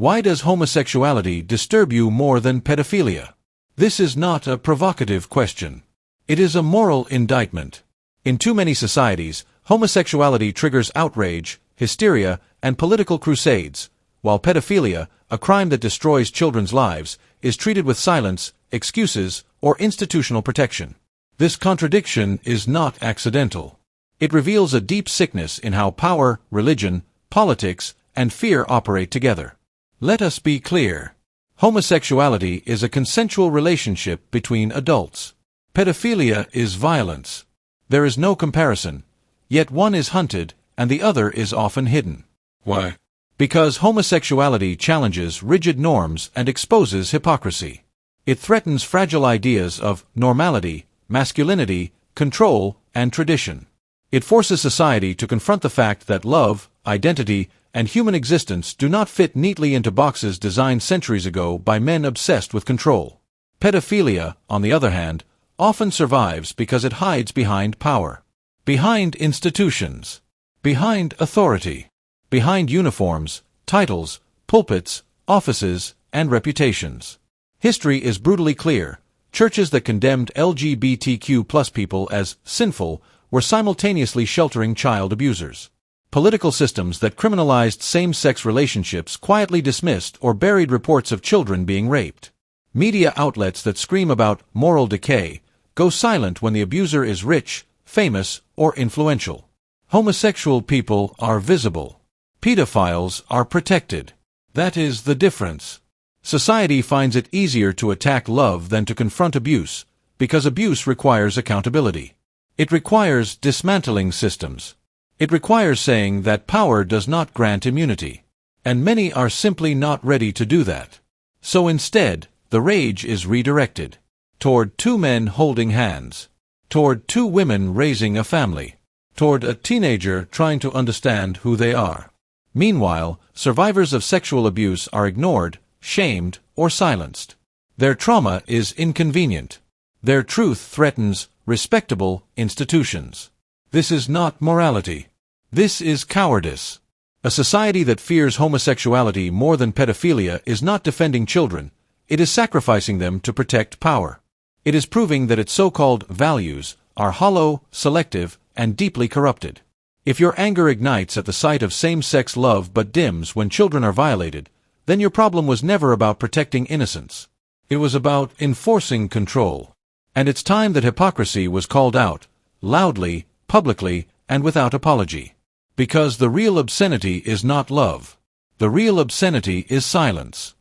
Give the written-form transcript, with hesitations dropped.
Why does homosexuality disturb you more than pedophilia? This is not a provocative question. It is a moral indictment. In too many societies, homosexuality triggers outrage, hysteria, and political crusades, while pedophilia, a crime that destroys children's lives, is treated with silence, excuses, or institutional protection. This contradiction is not accidental. It reveals a deep sickness in how power, religion, politics, and fear operate together. Let us be clear. Homosexuality is a consensual relationship between adults. Pedophilia is violence. There is no comparison, yet one is hunted and the other is often hidden. Why? Because homosexuality challenges rigid norms and exposes hypocrisy. It threatens fragile ideas of normality, masculinity, control, and tradition. It forces society to confront the fact that love, identity, and human existence do not fit neatly into boxes designed centuries ago by men obsessed with control. Pedophilia, on the other hand, often survives because it hides behind power, behind institutions, behind authority, behind uniforms, titles, pulpits, offices, and reputations. History is brutally clear. Churches that condemned LGBTQ+ people as sinful were simultaneously sheltering child abusers. Political systems that criminalized same-sex relationships quietly dismissed or buried reports of children being raped. Media outlets that scream about moral decay go silent when the abuser is rich, famous, or influential. Homosexual people are visible. Pedophiles are protected. That is the difference. Society finds it easier to attack love than to confront abuse, because abuse requires accountability. It requires dismantling systems. It requires saying that power does not grant immunity. And many are simply not ready to do that. So instead, the rage is redirected toward two men holding hands, toward two women raising a family, toward a teenager trying to understand who they are. Meanwhile, survivors of sexual abuse are ignored, shamed, or silenced. Their trauma is inconvenient. Their truth threatens respectable institutions. This is not morality. This is cowardice. A society that fears homosexuality more than pedophilia is not defending children. It is sacrificing them to protect power. It is proving that its so-called values are hollow, selective, and deeply corrupted. If your anger ignites at the sight of same-sex love but dims when children are violated, then your problem was never about protecting innocence. It was about enforcing control. And it's time that hypocrisy was called out, loudly, publicly, and without apology. Because the real obscenity is not love. The real obscenity is silence.